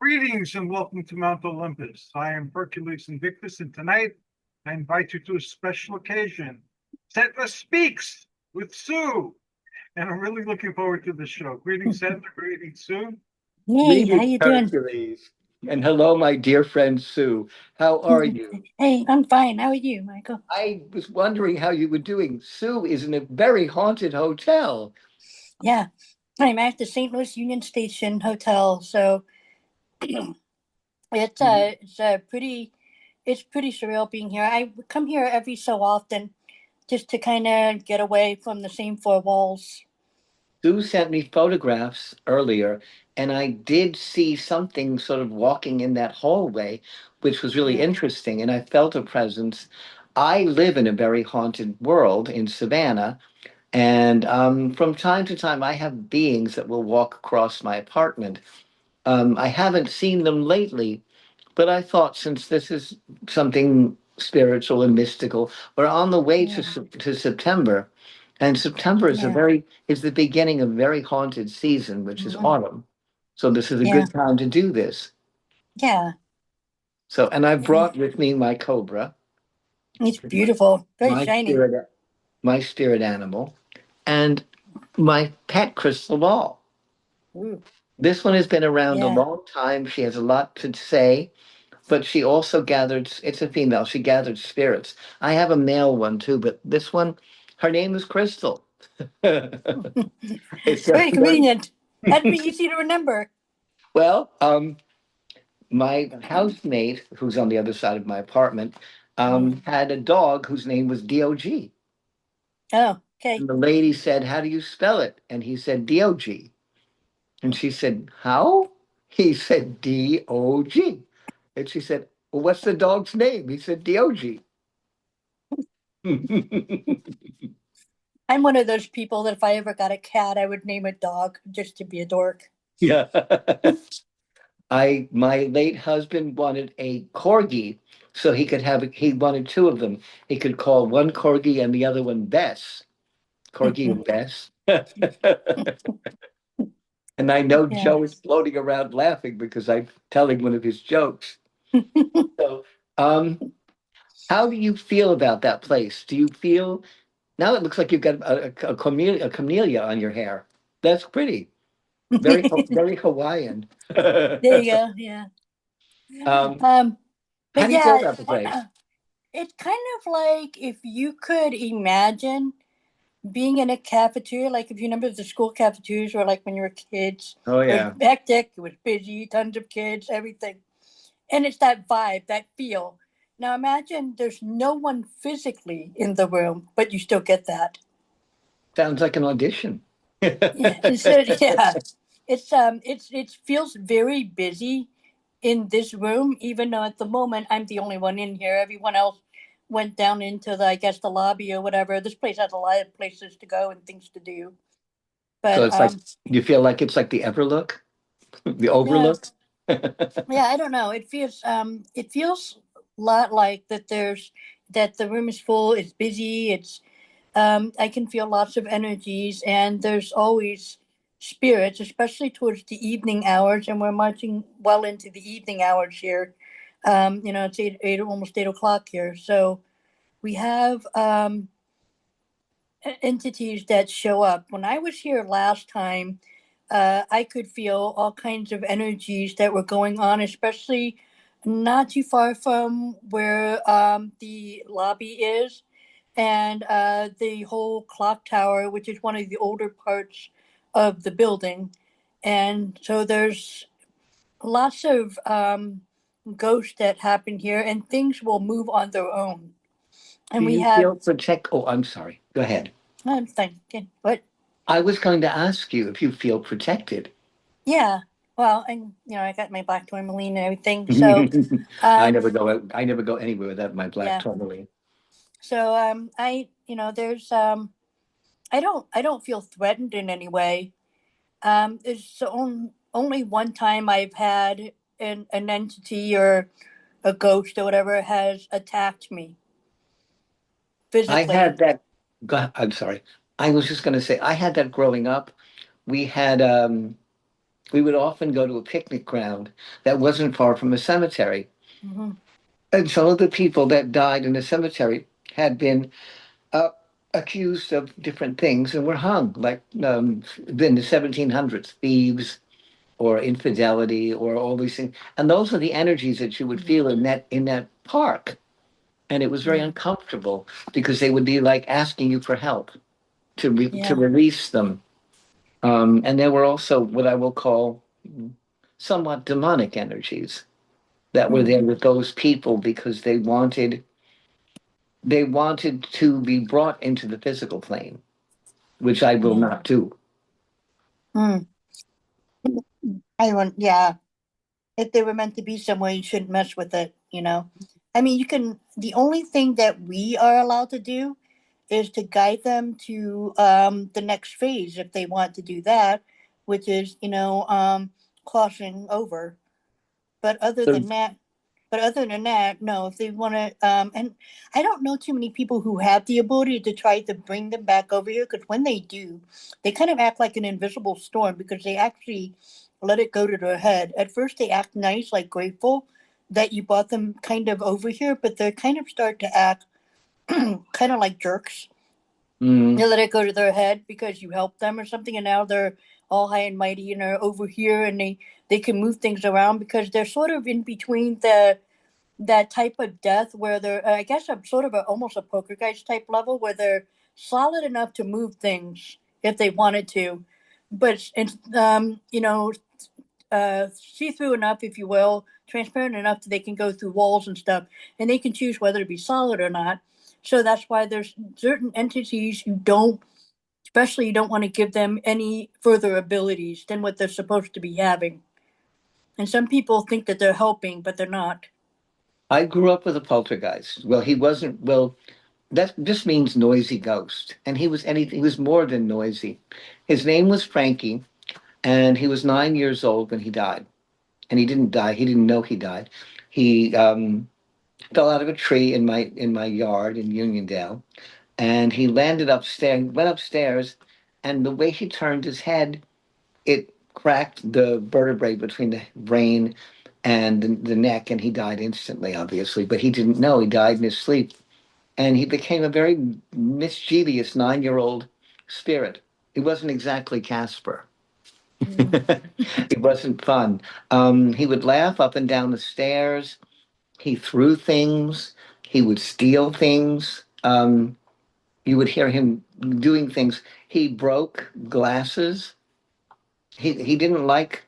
Greetings and welcome to Mount Olympus. I am Hercules Invictus, and tonight I invite you to a special occasion. Setna Speaks with Sue, and I'm really looking forward to the show. Greetings, Setna. Greetings, Sue. Hey, how Greetings, you doing? Hercules. And hello, my dear friend Sue. How are you? Hey, I'm fine. How are you, Michael? I was wondering how you were doing. Sue is in a very haunted hotel. Yeah, I'm at the St. Louis Union Station Hotel, so it's pretty surreal being here. I come here every so often just to kind of get away from the same four walls. Sue sent me photographs earlier, and I did see something sort of walking in that hallway, which was really Yeah, interesting, and I felt a presence. I live in a very haunted world in Savannah, and from time to time, I have beings that will walk across my apartment. I haven't seen them lately, but I thought since this is something spiritual and mystical, we're on the way to yeah, to September, and September is yeah, is the beginning of very haunted season, which is mhm, autumn. So this is a yeah, good time to do this. yeah. So, and I Yeah. brought with me my cobra, It's beautiful, very my shiny. spirit animal, and my pet crystal ball. Ooh, This one has been around a yeah, long time. She has a lot to say, but she also gathered, it's a female, she gathered spirits. I have a male one too, but this one, her name is Crystal. It's a very convenient. That'd be easy to remember. well, my housemate, who's on the other side of my apartment, Mhm. had a dog whose name was DOG. Oh, okay. And the lady said, "How do you spell it?" And he said, DOG. And she said, "How?" He said, DOG. And she said, "Well, what's the dog's name?" He said, DOG. I'm one of those people that if I ever got a cat, I would name a dog just to be a dork. Yeah. My late husband wanted a corgi, so he wanted two of them. He could call one corgi and the other one Bess. Corgi and Bess. And I know Yeah. Joe is floating around laughing because I'm telling one of his jokes. So, how do you feel about that place? Do you feel now it looks like you've got a camellia on your hair. That's pretty. Very Hawaiian. There you go. Yeah. um, Um, how but do you feel yeah, about the place? it's kind of like if you could imagine being in a cafeteria, like if you remember the school cafeterias were like when you were kids, Oh it was yeah. hectic, it was busy, tons of kids, everything. And it's that vibe, that feel. Now imagine there's no one physically in the room, but you still get that. Sounds like an audition. Yeah, yeah. It feels very busy in this room, even though at the moment I'm the only one in here. Everyone else went down into the, I guess, the lobby or whatever. This place has a lot of places to go and things to do. So But it's like you feel like it's like the Everlook, the yeah, Overlook. yeah, I don't know. It feels a lot like that the room is full, it's busy, it's I can feel lots of energies, and there's always spirits, especially towards the evening hours, and we're marching well into the evening hours here. It's almost 8 o'clock here, so we have entities that show up. When I was here last time, I could feel all kinds of energies that were going on, especially not too far from where the lobby is and the whole clock tower, which is one of the older parts of the building. And so there's lots of ghosts that happen here, and things will move on their own. Do And we you have, feel protect? Oh, I'm sorry. Go ahead. I'm thinking, what? I was going to ask you if you feel protected. Yeah. Well, and I got my black tourmaline and everything. So, I never um, go. I never go anywhere without my black yeah. tourmaline. So, there's, I don't feel threatened in any way. There's only one time I've had an entity or a ghost or whatever has attacked me I physically. had that. I'm sorry. I was just going to say I had that growing up. We had we would often go to a picnic ground that wasn't far from a cemetery. Mhm. And some of the people that died in the cemetery had been uh, accused of different things and were hung, like in the 1700s, thieves or infidelity or all these things. And those are the energies that you would feel in that park. And it was very Yeah. uncomfortable because they would be like asking you for help to Yeah. release them. And there were also what I will call somewhat demonic energies that were Hmm. there with those people because they wanted to be brought into the physical plane, which I will Yeah. not do. Mm. I want, yeah. If they were meant to be somewhere, you shouldn't mess with it, you know? I mean, you can, the only thing that we are allowed to do is to guide them to the next phase if they want to do that, which is, crossing over. But other So than that, no, if they want to, and I don't know too many people who have the ability to try to bring them back over here because when they do, they kind of act like an invisible storm because they actually let it go to their head. At first, they act nice, like grateful that you brought them kind of over here, but they kind of start to act kind of like jerks. mm, They let it go to their head because you helped them or something, and now they're all high and mighty and are over here, and they can move things around because they're sort of in between that type of death where they're I guess I'm sort of almost a poker guys type level where they're solid enough to move things if they wanted to, but it's see through enough, if you will, transparent enough that they can go through walls and stuff, and they can choose whether to be solid or not. So that's why there's certain entities you don't, especially you don't want to give them any further abilities than what they're supposed to be having. And some people think that they're helping, but they're not. I grew up with a poltergeist. Well, he wasn't. Well, that just means noisy ghost, and he was more than noisy. His name was Frankie, and he was 9 years old when he died. And he didn't die. He didn't know he died. He fell out of a tree in my yard in Uniondale, and he landed upstairs. Went upstairs, and the way he turned his head, it cracked the vertebrae between the brain and the neck, and he died instantly, obviously. But he didn't know he died in his sleep, and he became a very mischievous 9-year-old spirit. He wasn't exactly Casper. Mm. It wasn't fun. He would laugh up and down the stairs. He threw things. He would steal things. You would hear him doing things. He broke glasses. He didn't like.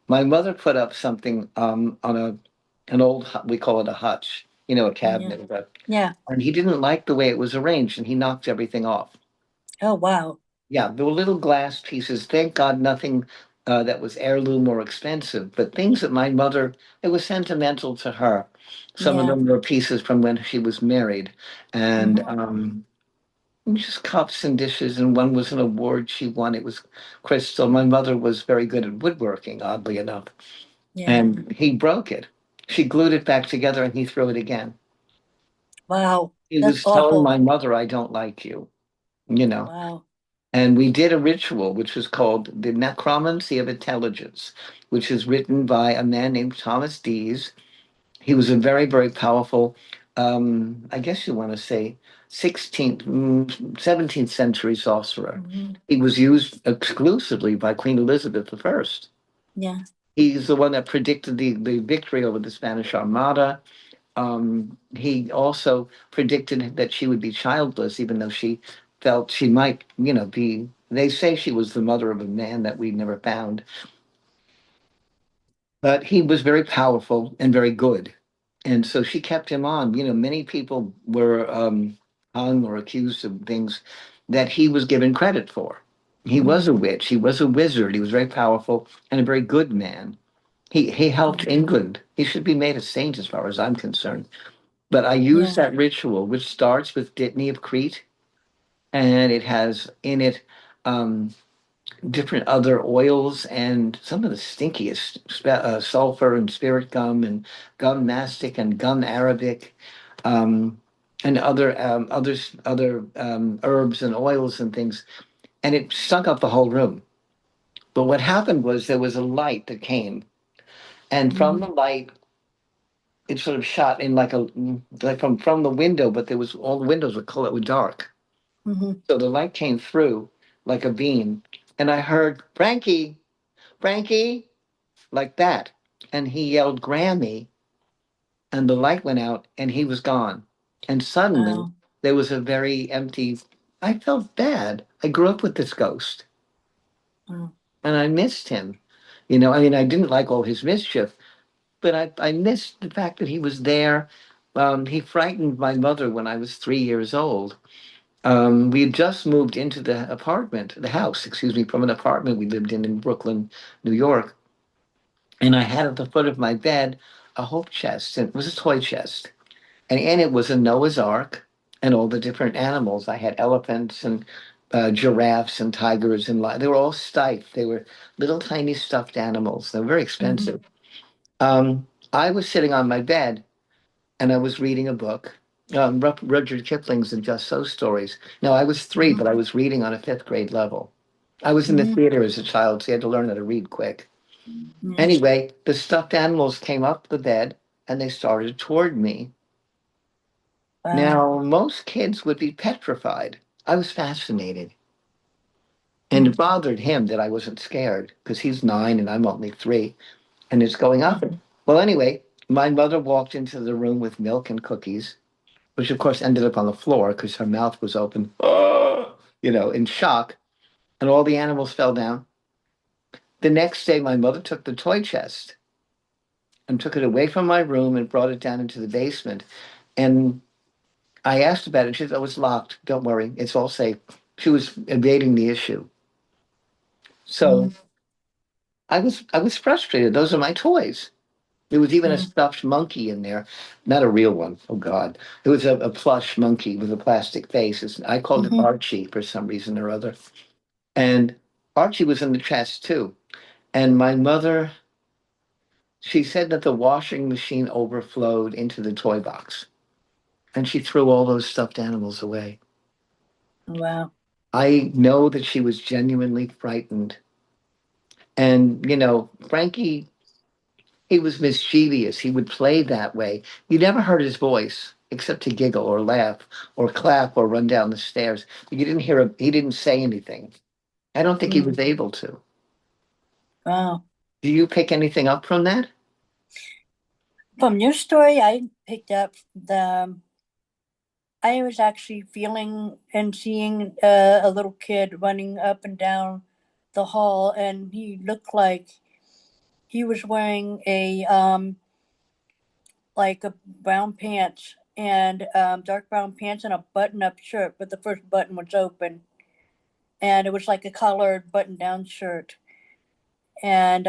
My mother put up something on an old we call it a hutch, a Yeah. cabinet, but Yeah. and he didn't like the way it was arranged, and he knocked everything off. Oh wow. Yeah, there were little glass pieces. Thank God, nothing that was heirloom or expensive, but things that my mother, it was sentimental to her. Some of Yeah. them were pieces from when she was married, and Hmm. just cups and dishes. And one was an award she won. It was crystal. My mother was very good at woodworking, oddly enough, Yeah. and he broke it. She glued it back together, and he threw it again. Wow. He That's was telling awful. my mother, "I don't like you," you know. Wow. And we did a ritual which was called the Necromancy of Intelligence, which is written by a man named Thomas Dees. He was a very, very powerful, I guess you want to say, 16th, 17th century sorcerer. Hmm. He was used exclusively by Queen Elizabeth I. Yeah. He's the one that predicted the victory over the Spanish Armada. He also predicted that she would be childless, even though she felt she might, be. They say she was the mother of a man that we never found. But he was very powerful and very good. And so she kept him on. Many people were hung or accused of things that he was given credit for. He was Mm. a witch, he was a wizard, he was very powerful and a very good man. He helped Mm. England. He should be made a saint as far as I'm concerned. But I use Yeah. that ritual, which starts with Dittany of Crete, and it has in it um, different other oils and some of the stinkiest sulfur and spirit gum and gum mastic and gum arabic, um, and other herbs and oils and things, and it stunk up the whole room. But what happened was there was a light that came, and from Mhm. the light, it sort of shot in like from the window, but there was all the windows were color were dark. Mhm. So the light came through like a beam, and I heard Frankie, Frankie, like that, and he yelled Grammy, and the light went out, and he was gone, and suddenly Wow. there was a very empty. I felt bad. I grew up with this ghost, Wow. and I missed him. You know, I mean, I didn't like all his mischief, but I missed the fact that he was there. He frightened my mother when I was 3 years old. We had just moved into the house, excuse me, from an apartment we lived in Brooklyn, New York. And I had at the foot of my bed a hope chest. And it was a toy chest. And in it was a Noah's Ark and all the different animals. I had elephants and giraffes and tigers and they were all stuffed. They were little tiny stuffed animals. They were very Mhm. expensive. I was sitting on my bed and I was reading a book, Rudyard Kipling's The Just So stories. Now, I was three, Mhm. but I was reading on a fifth grade level. I was in the Mhm. theater as a child, so you had to learn how to read quick. Yeah. Anyway, the stuffed animals came up the bed and they started toward me. Wow. Now, most kids would be petrified. I was fascinated. And Mm. it bothered him that I wasn't scared because he's 9 and I'm only 3 and it's going up. Mhm. Well, anyway, my mother walked into the room with milk and cookies, which of course ended up on the floor because her mouth was open, in shock, and all the animals fell down. The next day, my mother took the toy chest and took it away from my room and brought it down into the basement. And I asked about it. She said, "Oh, it's locked. Don't worry, it's all safe." She was evading the issue. So Mhm. I was frustrated. Those are my toys. There was even a Yeah. stuffed monkey in there, not a real one. Oh God, it was a plush monkey with a plastic face. I called it Mhm. Archie for some reason or other. And Archie was in the chest too. And my mother, she said that the washing machine overflowed into the toy box and she threw all those stuffed animals away. Wow. I know that she was genuinely frightened. And, Frankie, he was mischievous. He would play that way. You never heard his voice except to giggle or laugh or clap or run down the stairs. You didn't hear him, he didn't say anything. I don't think he Mm. was able to. Wow. Do you pick anything up from that? From your story, I picked up I was actually feeling and seeing a little kid running up and down the hall, and he looked like he was wearing a like a brown pants and dark brown pants and a button-up shirt, but the first button was open, and it was like a collared button-down shirt, and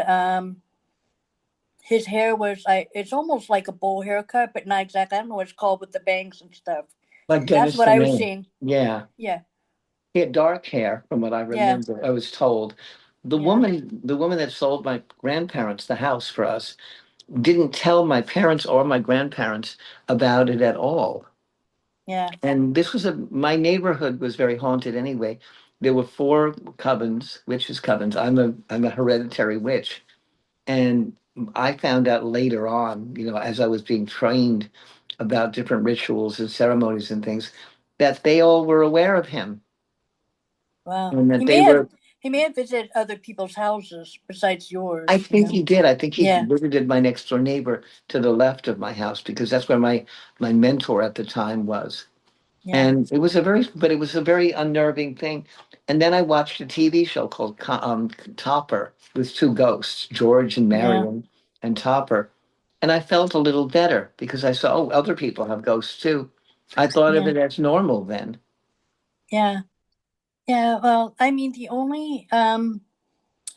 his hair was like it's almost like a bowl haircut, but not exactly. I don't know what it's called with the bangs and stuff. Like That's Dennis what the I was Man. seeing. Yeah. Yeah, He had dark hair, from what I yeah, remember. I was told. The yeah, woman, the woman that sold my grandparents the house for us, didn't tell my parents or my grandparents about it at all. yeah. And my neighborhood was very haunted anyway. There were four covens, witches' covens. I'm a hereditary witch. And I found out later on, as I was being trained about different rituals and ceremonies and things, that they all were aware of him Wow. and He that may they have were. he may have visited other people's houses besides I yours. think he did. I think he Yeah, visited my next door neighbor to the left of my house because that's where my mentor at the time was. yeah, And it was a very unnerving thing. And then I watched a TV show called Topper with two ghosts, George and yeah, Marion and Topper. And I felt a little better because I saw, oh, other people have ghosts too. I thought of yeah, it as normal then. yeah, yeah. Well, I mean, the only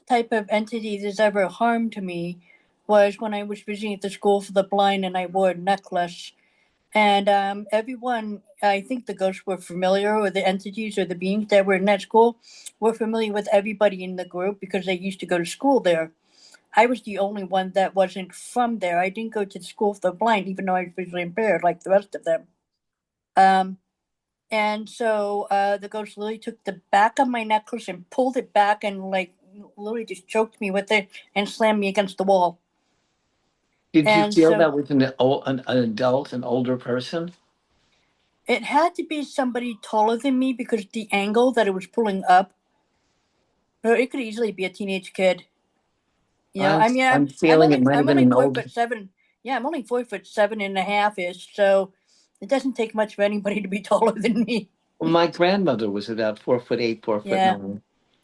type of entity that's ever harmed me was when I was visiting at the school for the blind, and I wore a necklace. And everyone, I think the ghosts were familiar, or the entities or the beings that were in that school were familiar with everybody in the group because they used to go to school there. I was the only one that wasn't from there. I didn't go to the school for the blind, even though I was visually impaired like the rest of them. Um, and so the ghost literally took the back of my necklace and pulled it back and like literally just choked me with it and slammed me against the wall. Did you And feel so that was an adult, an older person? it had to be somebody taller than me because the angle that it was pulling up, or it could easily be a teenage kid. I mean, I'm feeling it might have I'm been only an four older. foot seven. Yeah, I'm only 4'7.5" ish. So it doesn't take much for anybody to be taller than me. Well, my grandmother was about 4'8", 4'9". Yeah,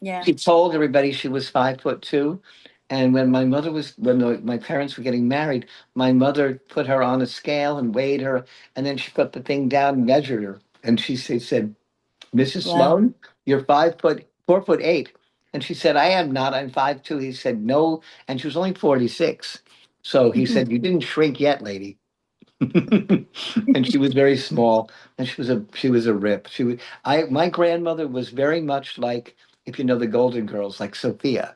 yeah. She told everybody she was 5'2". And when my parents were getting married, my mother put her on a scale and weighed her, and then she put the thing down and measured her. And she said, "Mrs. Wow. Sloan, you're 4'8". And she said, "I am not, I'm 5'2". He said, "No." And she was only 46. So he said, "You didn't shrink yet, lady." And she was very small, and she was a rip. My grandmother was very much like, if you know the Golden Girls, like Sophia.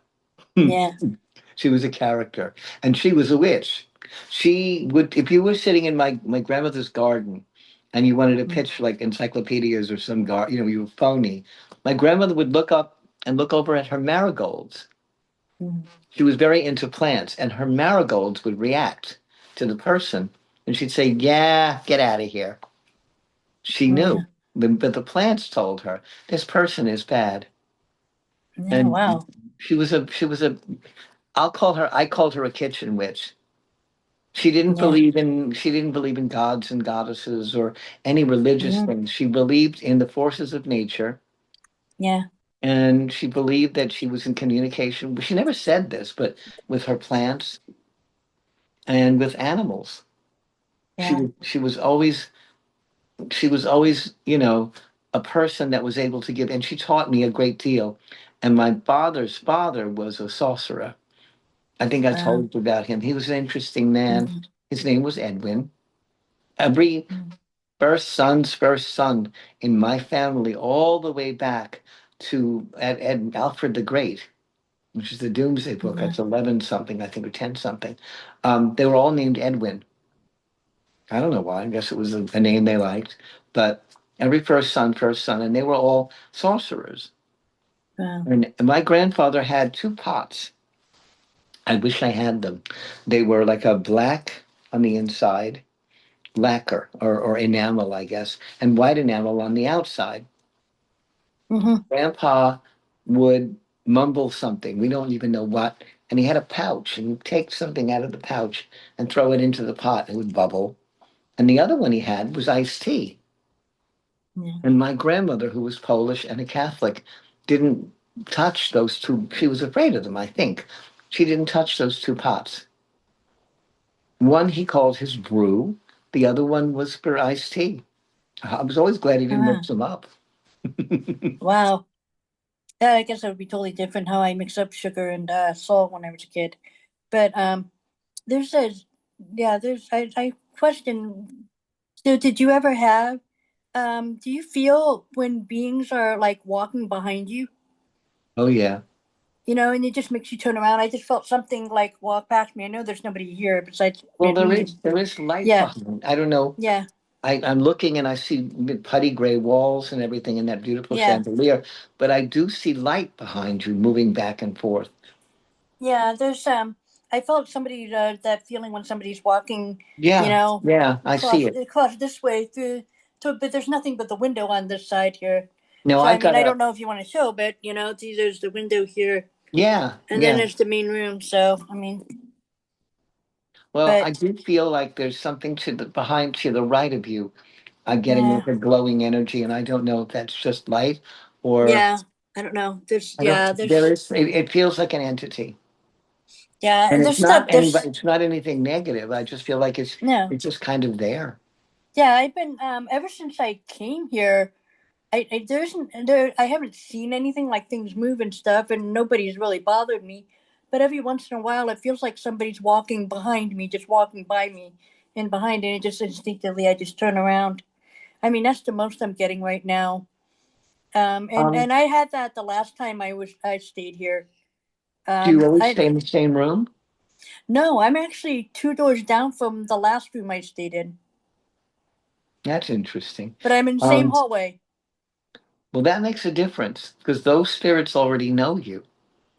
Yeah. She was a character, and she was a witch. She would, if you were sitting in my grandmother's garden, and you wanted to pitch like encyclopedias or some you were phony. My grandmother would look up and look over at her marigolds. Mm. She was very into plants, and her marigolds would react to the person, and she'd say, "Yeah, get out of here." She Oh, knew, yeah. but the plants told her this person is bad, Yeah. and Wow. she was a. I called her a kitchen witch. Yeah. She didn't believe in gods and goddesses or any religious Hmm. things. She believed in the forces of nature, Yeah. and she believed that she was in communication. She never said this, but with her plants and with animals. She Yeah. was she was always she was always, a person that was able to give, and she taught me a great deal. And my father's father was a sorcerer. I think I Wow. told you about him. He was an interesting man. Mm. His name was Edwin. Every Mm. first son in my family, all the way back to Ed Alfred the Great, which is the Doomsday Book. Yeah. That's 11 something, I think, or 10 something. They were all named Edwin. I don't know why. I guess it was a name they liked. But every first son, and they were all sorcerers. Wow. And my grandfather had two pots. I wish I had them. They were like a black on the inside, lacquer or enamel, I guess, and white enamel on the outside. Hmm. Grandpa would mumble something. We don't even know what. And he had a pouch, and he'd take something out of the pouch and throw it into the pot, and it would bubble. And the other one he had was iced tea. Yeah. And my grandmother, who was Polish and a Catholic, didn't touch those two. She was afraid of them, I think. She didn't touch those two pots. One he called his brew, the other one was for iced tea. I was always glad he didn't Wow. mix them up. Wow. Yeah, I guess that would be totally different how I mix up sugar and salt when I was a kid. But there's a yeah, I question. So did you ever have do you feel when beings are like walking behind you, Oh, yeah. and it just makes you turn around? I just felt something like walk past me. I know there's nobody here besides Well, there me. is there is light Yeah, behind. I don't know. yeah, I'm looking and I see putty gray walls and everything in that beautiful yeah, chandelier, but I do see light behind you moving back and forth. yeah. There's I felt somebody that feeling when somebody's walking, Yeah, yeah, I see it. across this way through. But there's nothing but the window on this side here. No, So I I mean, got I a don't know if you want to show, but there's the window here, yeah, and then yeah. there's the main room. So I mean, Well, I but do feel like there's something to the right of you. I'm getting yeah, like a glowing energy, and I don't know if that's just light or yeah. I don't know. I don't. There There's is. It feels like an entity, yeah, and and it's there's not stuff. anybody. There's It's not anything negative. I just feel like it's no. it's just kind of there. Yeah, I've been ever since I came here. I haven't seen anything like things move and stuff, and nobody's really bothered me. But every once in a while, it feels like somebody's walking behind me, just walking by me, and behind, and it just instinctively I just turn around. I mean, that's the most I'm getting right now. Um, And I had that the last time I stayed here. do you always I stay in the same room? No, I'm actually two doors down from the last room I stayed in, That's interesting. but I'm in the same Um, hallway. well, that makes a difference because those spirits already know you.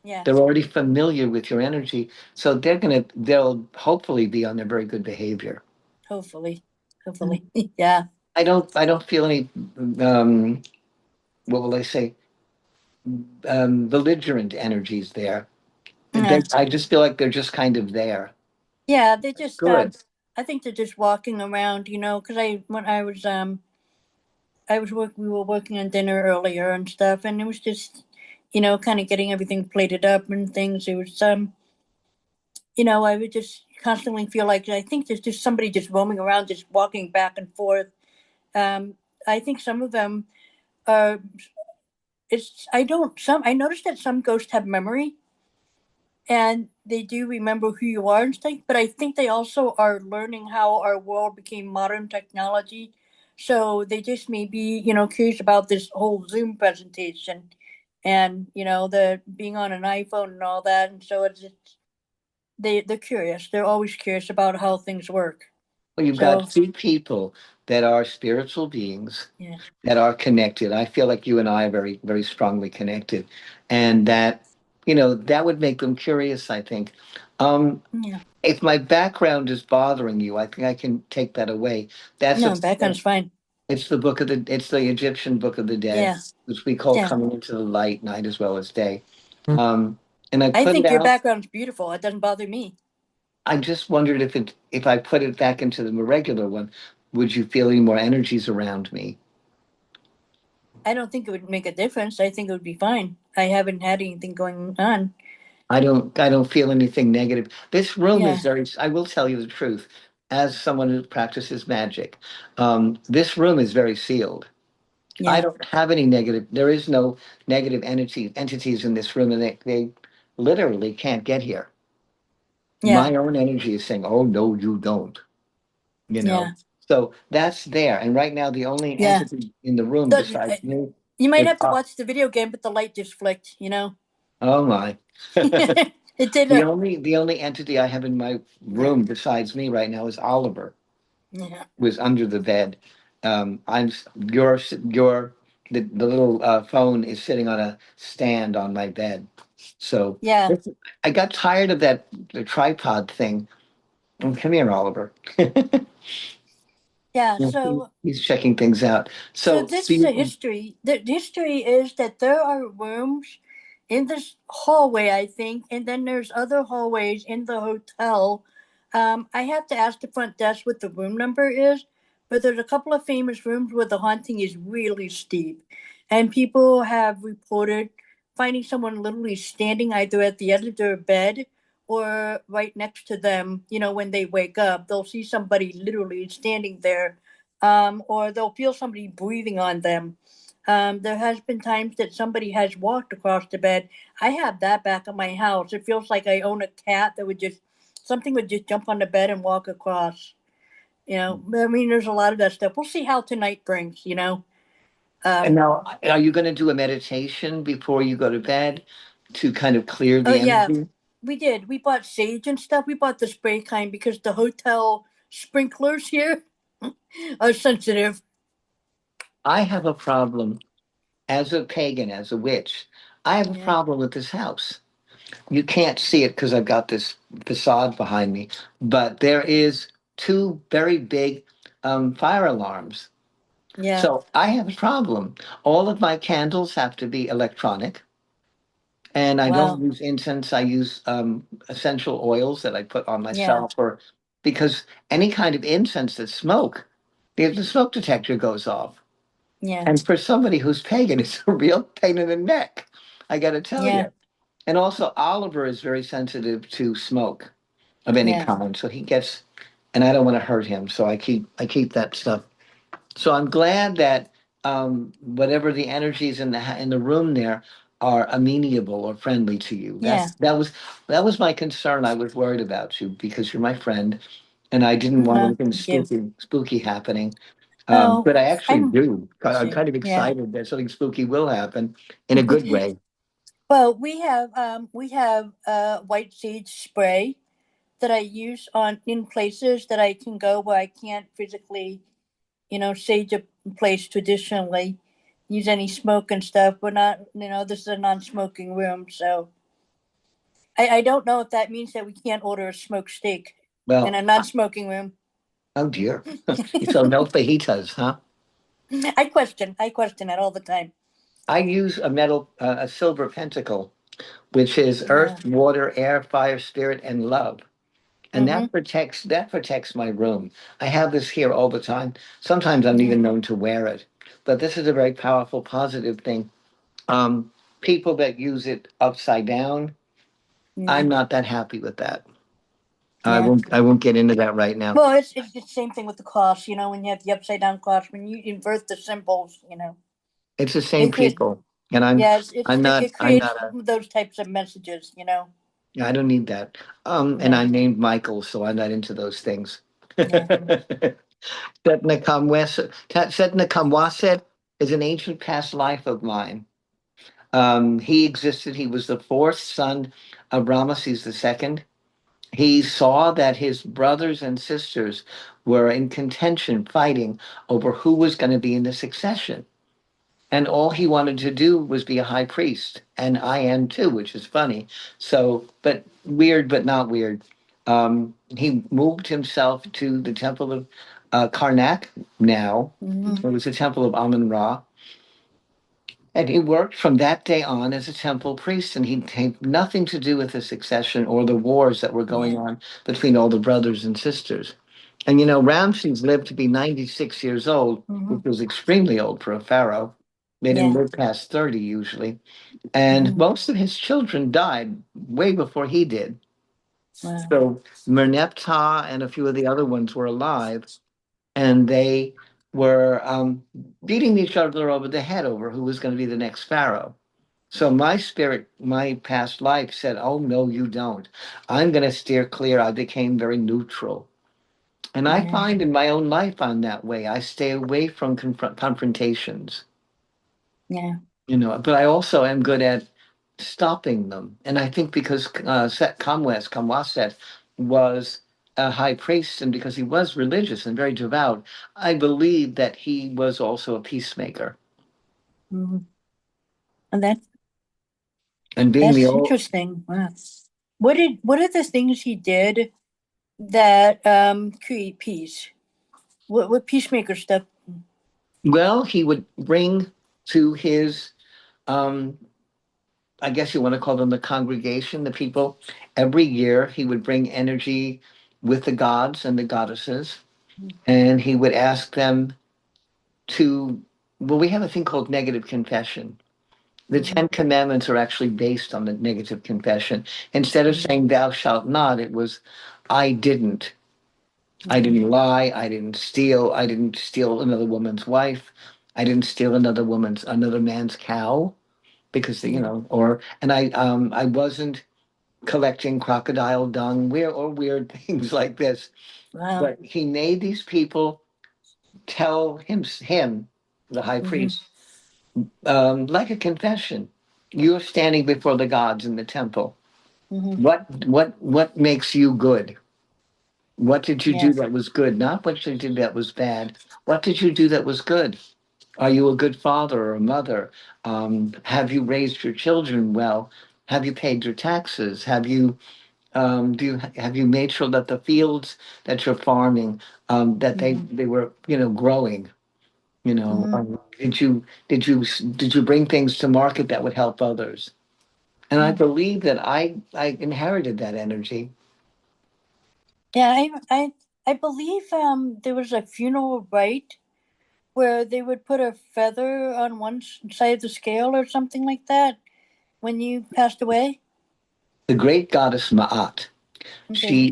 Yeah. They're already familiar with your energy, so they'll hopefully be on their very good behavior. Hopefully. Hopefully. Yeah. I don't feel any um, what will I say, belligerent energies there. Yeah. I just feel like they're just kind of there. Yeah. They just Good. I think they're just walking around, because when we were working on dinner earlier and stuff, and it was just, kind of getting everything plated up and things. It was, I would just constantly feel like I think there's just somebody just roaming around, just walking back and forth. Um, I think some of them are. I noticed that some ghosts have memory and they do remember who you are and stuff, but I think they also are learning how our world became modern technology. So they just may be, curious about this whole Zoom presentation and, the being on an iPhone and all that. And so they're curious. They're always curious about how things work. Well, you've So got two people that are spiritual beings yeah, that are connected. I feel like you and I are very, very strongly connected, and that would make them curious, I think. yeah. If my background is bothering you, I think I can take that away. That's a No, background's fine. it's the Egyptian Book of the Dead, Yeah, which we call yeah. coming into the light, night as well as day. Um, and I I put it think your out. background's beautiful. It doesn't bother me. I just wondered if I put it back into the regular one, would you feel any more energies around me? I don't think it would make a difference. I think it would be fine. I haven't had anything going on. I don't feel anything negative. This room is Yeah, very, I will tell you the truth, as someone who practices magic, this room is very sealed. I yeah, don't have any negative, there is no negative entities in this room, and they literally can't get here. yeah, My own energy is saying, oh, no, you don't, you know? yeah, So that's there. And right now, the only yeah. entity in the room The, besides me you might is, have to watch the video game, but the light just flicked. oh my. It did The only entity I have in my yeah, room besides me right now is Oliver, yeah, was under the bed. I'm your the little phone is sitting on a stand on my bed. So yeah, I got tired of the tripod thing. Come here, Oliver. yeah. Yeah, So he's checking things out. So So this is a history. The history is that there are rooms in this hallway, I think, and then there's other hallways in the hotel. I have to ask the front desk what the room number is, but there's a couple of famous rooms where the haunting is really steep, and people have reported finding someone literally standing either at the edge of their bed or right next to them. When they wake up, they'll see somebody literally standing there, or they'll feel somebody breathing on them. There has been times that somebody has walked across the bed. I have that back at my house. It feels like I own a cat that would just something would just jump on the bed and walk across. I mean, there's a lot of that stuff. We'll see how tonight brings. and Um, now, are you going to do a meditation before you go to bed to kind of clear oh the yeah, energy? we did. We bought sage and stuff. We bought the spray kind because the hotel sprinklers here are sensitive. I have a problem as a pagan, as a witch. I have a Yeah, problem with this house. You can't see it because I've got this facade behind me, but there is two very big fire alarms. yeah. So I have a problem. All of my candles have to be electronic, and I don't Wow. use incense. I use essential oils that I put on Yeah, myself, or because any kind of incense that smoke, the smoke detector goes off. yeah, And for somebody who's pagan, it's a real pain in the neck. I got to tell yeah, you. And also, Oliver is very sensitive to smoke of any yeah, kind. So and I don't want to hurt him. So I keep that stuff. So I'm glad that whatever the energies in the room there are amenable or friendly to you. yeah. That was my concern. I was worried about you because you're my friend, and I didn't want anything Thank you. spooky happening. Oh, But I actually I'm do. I'm sure. kind of Yeah. excited that something spooky will happen in a good way. Well, we have white sage spray that I use on in places that I can go where I can't physically, sage a place traditionally, use any smoke and stuff. We're not, this is a non-smoking room, so I don't know if that means that we can't order a smoked steak in Well, a non-smoking room. oh dear. So no fajitas, huh? I question it all the time. I use a silver pentacle, which is Yeah. earth, water, air, fire, spirit, and love. And Mm-hmm. that protects my room. I have this here all the time. Sometimes I'm Yeah. even known to wear it. But this is a very powerful, positive thing. Um, People that use it upside down, Yeah. I'm not that happy with that. Yeah. I won't get into that right now. Well, it's the same thing with the cross. When you have the upside down cross, when you invert the symbols, It's the same it creates. people. And Yeah, it I'm creates not a those types of messages. I don't need that. And Yeah. I'm named Michael, so I'm not into those things. Yeah. Setna Kamwaset is an ancient past life of mine. He existed, he was the fourth son of Ramesses II. He saw that his brothers and sisters were in contention, fighting over who was going to be in the succession. And all he wanted to do was be a high priest. And I am too, which is funny. So, but weird, but not weird. He moved himself to the temple of Karnak now. Hmm. It was the temple of Amun Ra. And he worked from that day on as a temple priest, and he had nothing to do with the succession or the wars that were going Yeah. on between all the brothers and sisters. And Ramses lived to be 96 years old, Hmm. which was extremely old for a pharaoh. They didn't Yeah. live past 30 usually. And Hmm. most of his children died way before he did. Wow. So Merneptah and a few of the other ones were alive, and they were beating each other over the head over who was going to be the next pharaoh. So my spirit, my past life said, "Oh, no, you don't. I'm going to steer clear." I became very neutral. And I Yeah. find in my own life I'm that way. I stay away from confrontations, Yeah. but I also am good at stopping them. And I think because Set Kamwaset was a high priest, and because he was religious and very devout, I believe that he was also a peacemaker. Hmm. And And being the that's old, interesting. Wow. What are the things he did that create peace? What peacemaker stuff? well, he would bring to his um, I guess you want to call them the congregation, the people. Every year, he would bring energy with the gods and the goddesses, and he would ask them to. Well, we have a thing called negative confession. The Hmm. Ten Commandments are actually based on the negative confession. Instead of saying "Thou shalt not," it was "I didn't." I Hmm. didn't lie. I didn't steal. I didn't steal another woman's wife. I didn't steal another man's cow because Yeah. and I wasn't collecting crocodile dung, weird things like this. Wow. But he made these people tell him, the high Hmm. priest, like a confession. You're standing before the gods in the temple. Hmm. What makes you good? What did you Yeah. do that was good? Not what you did that was bad. What did you do that was good? Are you a good father or a mother? Have you raised your children well? Have you paid your taxes? Have you made sure that the fields that you're farming that Hmm. they were growing? Hmm. Did you bring things to market that would help others? And I believe that I inherited that energy. Yeah. I believe there was a funeral rite where they would put a feather on one side of the scale or something like that when you passed away. The great goddess Ma'at. Okay.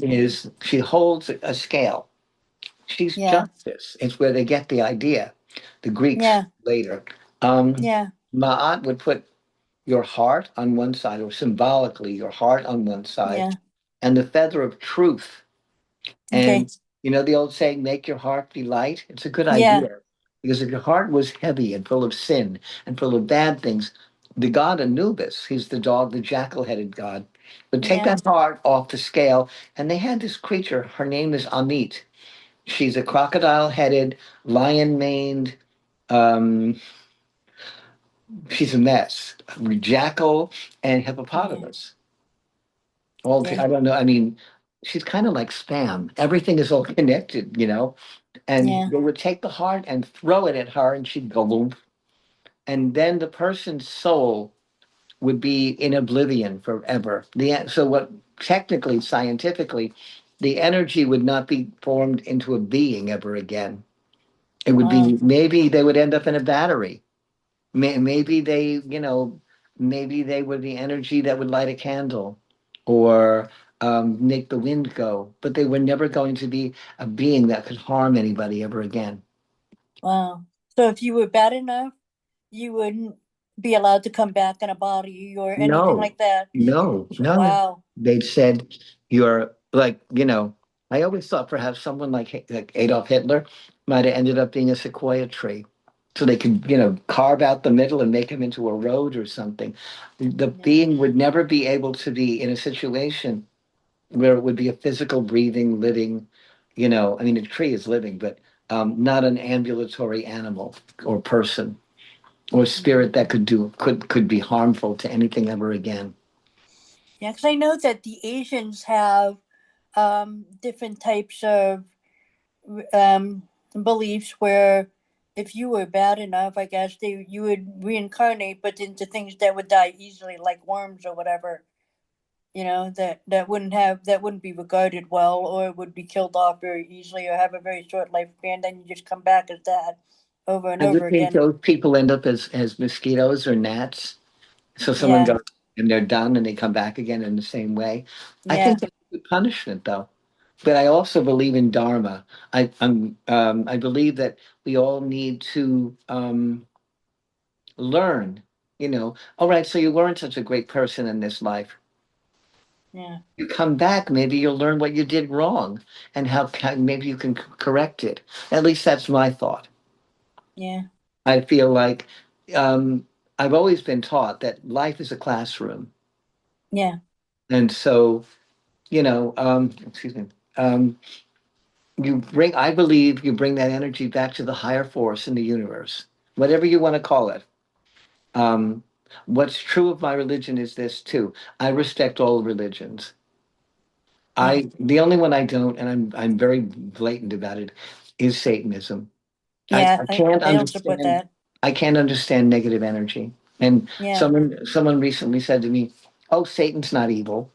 She holds a scale. She's Yeah. justice. It's where they get the idea. The Greeks Yeah. later. Um, Yeah. Ma'at would put your heart on one side, or symbolically your heart on one side, Yeah. and the feather of truth. Okay. And the old saying, make your heart be light. It's a good Yeah. idea. Because if your heart was heavy and full of sin and full of bad things, the god Anubis, he's the dog, the jackal-headed god, would take Yeah. that heart off the scale. And they had this creature, her name is Amit. She's a crocodile-headed, lion-maned, um, she's a mess, jackal and Yeah. hippopotamus. Yeah. I don't know. I mean, she's kind of like spam. Everything is all connected, you know. And Yeah. they would take the heart and throw it at her, and she'd go boom. And then the person's soul would be in oblivion forever. So what technically, scientifically, the energy would not be formed into a being ever again. It would Wow. be maybe they would end up in a battery. Maybe maybe they were the energy that would light a candle or make the wind go, but they were never going to be a being that could harm anybody ever again. Wow. So if you were bad enough, you wouldn't be allowed to come back in a body or anything No, like that. no, no. Wow. They'd said you're like, I always thought perhaps someone like Adolf Hitler might have ended up being a sequoia tree. So they could, carve out the middle and make him into a road or something. The Yeah. being would never be able to be in a situation where it would be a physical, breathing, living, I mean, a tree is living, but not an ambulatory animal or person or spirit that could be harmful to anything ever again. Yeah, because I know that the Asians have different types of beliefs where if you were bad enough, I guess you would reincarnate, but into things that would die easily, like worms or whatever. That wouldn't be regarded well, or would be killed off very easily, or have a very short lifespan. Then you just come back as that over and And you over think again. those people end up as mosquitoes or gnats? So someone Yeah, goes and they're done and they come back again in the same way. I yeah, think that's a good punishment, though. But I also believe in dharma. I believe that we all need to learn. All right. So you weren't such a great person in this life. yeah, You come back, maybe you'll learn what you did wrong and how maybe you can correct it. At least that's my thought. yeah, I feel like I've always been taught that life is a classroom. yeah, And so, excuse me, um, I believe you bring that energy back to the higher force in the universe, whatever you want to call it. Um, what's true of my religion is this too. I respect all religions. yeah, The only one I don't, and I'm very blatant about it, is Satanism. yeah. I can't I don't support understand. that. I can't understand negative energy. And Yeah. someone recently said to me, "Oh, Satan's not evil."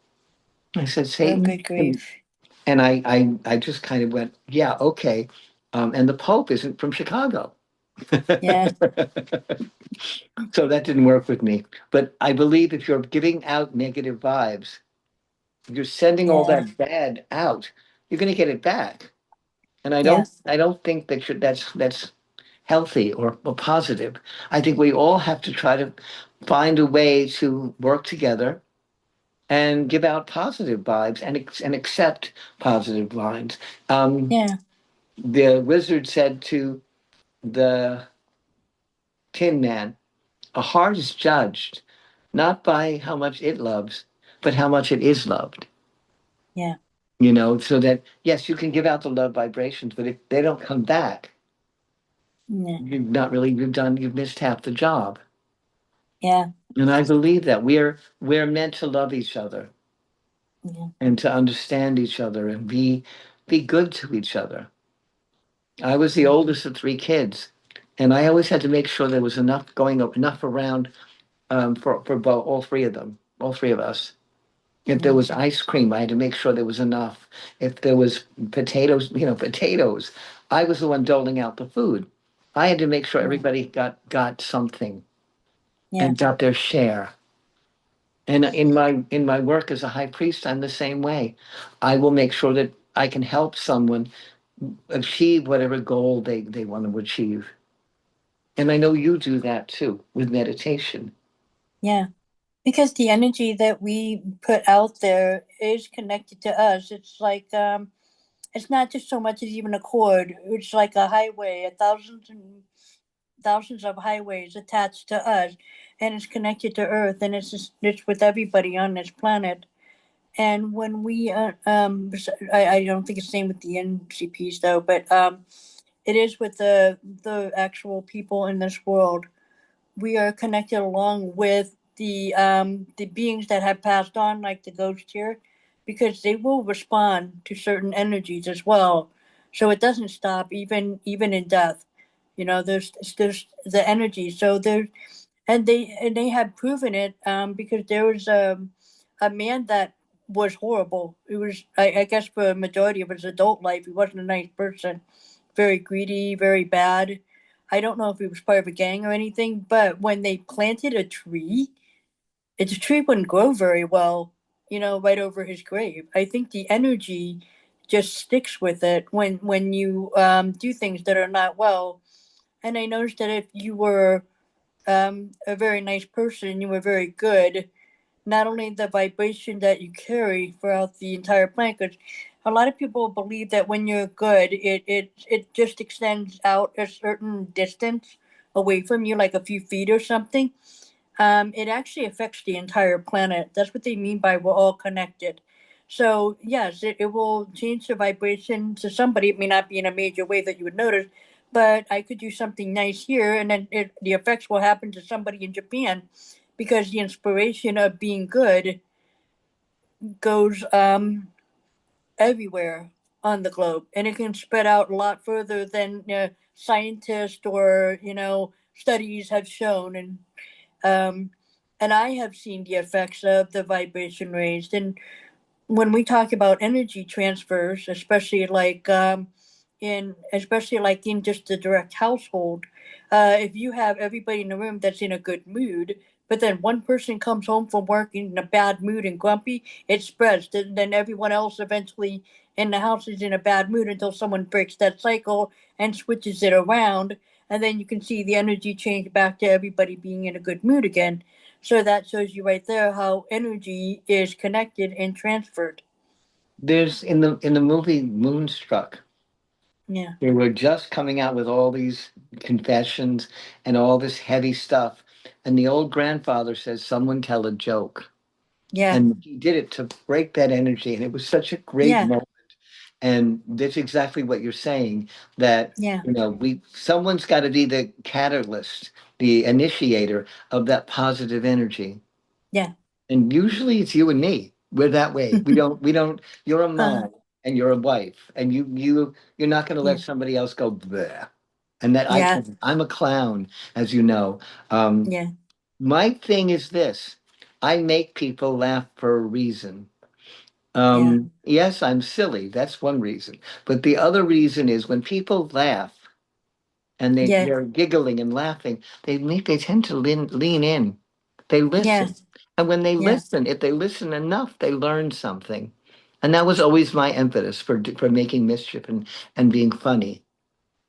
I said, Oh, "Satan," good grief. and I just kind of went, "Yeah, okay." And the Pope isn't from Chicago, Yeah, so that didn't work with me. But I believe if you're giving out negative vibes, you're sending all yeah, that bad out. You're going to get it back. And yeah, I don't think that's healthy or positive. I think we all have to try to find a way to work together and give out positive vibes and accept positive vibes. Um, yeah, the wizard said to the Tin Man, "A heart is judged not by how much it loves, but how much it is loved." yeah, So that yes, you can give out the love vibrations, but if they don't come back, yeah, you've missed half the job. yeah, And I believe that we're meant to love each other yeah, and to understand each other and be good to each other. I was the oldest of three kids, and I always had to make sure there was enough around for all three of us. If there yeah, was ice cream, I had to make sure there was enough. If there was potatoes, potatoes, I was the one doling out the food. I had to make sure yeah, everybody got something yeah, and got their share. And in my work as a high priest, I'm the same way. I will make sure that I can help someone achieve whatever goal they want to achieve. And I know you do that too with meditation. yeah. Because the energy that we put out there is connected to us. It's not just so much as even a cord. It's like a highway, a thousands and thousands of highways attached to us, and it's connected to Earth, and it's with everybody on this planet. And when I don't think it's the same with the NCPs though, but it is with the actual people in this world. We are connected along with the beings that have passed on, like the ghost here. because they will respond to certain energies as well. So it doesn't stop even in death. There's the energy. So there, and they have proven it, because there was a man that was horrible. It was, I guess, for a majority of his adult life, he wasn't a nice person, very greedy, very bad. I don't know if he was part of a gang or anything, but when they planted a tree, the tree wouldn't grow very well, right over his grave. I think the energy just sticks with it when you do things that are not well. And I noticed that if you were a very nice person, you were very good, not only the vibration that you carry throughout the entire planet, because a lot of people believe that when you're good, it just extends out a certain distance away from you, like a few feet or something. It actually affects the entire planet. That's what they mean by we're all connected. So yes, it will change the vibration to somebody. It may not be in a major way that you would notice, but I could do something nice here, and then the effects will happen to somebody in Japan, because the inspiration of being good goes everywhere on the globe, and it can spread out a lot further than scientists or studies have shown. Um, and I have seen the effects of the vibration raised. And when we talk about energy transfers, especially like in just the direct household, if you have everybody in the room that's in a good mood, but then one person comes home from work in a bad mood and grumpy, it spreads. Then everyone else eventually in the house is in a bad mood until someone breaks that cycle and switches it around. And then you can see the energy change back to everybody being in a good mood again. So that shows you right there how energy is connected and transferred. There's in the movie Moonstruck, Yeah. they were just coming out with all these confessions and all this heavy stuff. And the old grandfather says, "Someone tell a joke." Yeah. And he did it to break that energy. And it was such a great Yeah. moment. And that's exactly what you're saying, that, Yeah. someone's got to be the catalyst, the initiator of that positive energy. Yeah. And usually it's you and me. We're that way. We don't, you're a uh, mom and you're a wife, and you're not going to let yeah. somebody else go there. And that I Yeah. can, I'm a clown, as you know. Um, Yeah. my thing is this: I make people laugh for a reason. Yeah. Yes, I'm silly. That's one reason. But the other reason is when people laugh and Yeah. they're giggling and laughing, they tend to lean in. They Yeah. listen. And when they Yeah. listen, if they listen enough, they learn something. And that was always my impetus for making mischief and being funny.